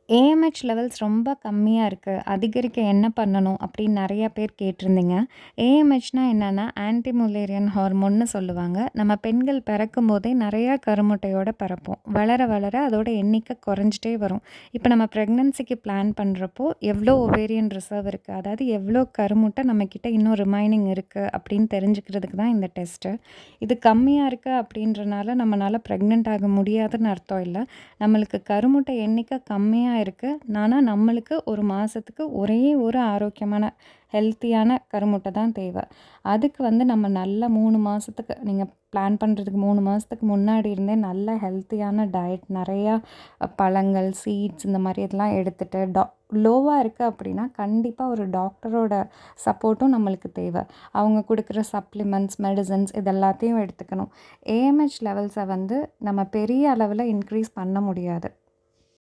AMH levels ரொம்ப கம்மியா இருக்கு. அதிகரிக்க என்ன பண்ணணும்? அப்படின்னு நெறைய பேர் கேட்டிருந்தீங்க. ஏஎம்ஹெச்னா என்னன்னா, ஆன்டி முலேரியன் ஹார்மோன்னு சொல்லுவாங்க. நம்ம பெண்கள் பிறக்கும்போதே நெறையா கருமுட்டையோட பிறப்போம். வளர வளர அதோட எண்ணிக்கை குறைஞ்சிட்டே வரும். இப்ப நம்ம பிரெக்னன்சிக்கு பிளான் பண்றப்போ, எவ்ளோ ஒவேரியன் ரிசர்வ் இருக்கு, அதாவது எவ்ளோ கருமுட்டை நம்மகிட்ட இன்னும் ரிமைனிங் இருக்கு அப்படின்னு தெரிஞ்சுக்கிறதுக்கு தான் இந்த டெஸ்ட்டு. இது கம்மியா இருக்கு அப்படின்றனால நம்மனால பிரெக்னன்ட் ஆக முடியாதுன்னு அர்த்தம் இல்ல. நம்மளுக்கு கருமுட்டை எண்ணிக்கை கம்மியா இருக்கு. ஆனா, நம்மளுக்கு 1 மாசத்துக்கு ஒரே ஒரு ஆரோக்கியமான, ஹெல்த்தியான கருமுட்டை தான் தேவை. அதுக்கு வந்து நம்ம நல்ல 3 மாசத்துக்கு நீங்க பிளான் பண்ணுறதுக்கு 3 மாசத்துக்கு முன்னாடி இருந்தே நல்ல ஹெல்த்தியான டயட் நெறையா பழங்கள், சீட்ஸ் இந்த மாரி இதெல்லாம் எடுத்துட்டு லோவா இருக்கு அப்படின்னா, கண்டிப்பா ஒரு டாக்டரோட சப்போர்ட்டும் நம்மளுக்கு தேவை. அவங்க குடுக்குற சப்ளிமெண்ட்ஸ், மெடிசின்ஸ் இது எல்லாத்தையும் எடுத்துக்கணும். ஏஎம்ஹெச் லெவல்ஸை வந்து நம்ம பெரிய அளவுல இன்க்ரீஸ் பண்ண முடியாது.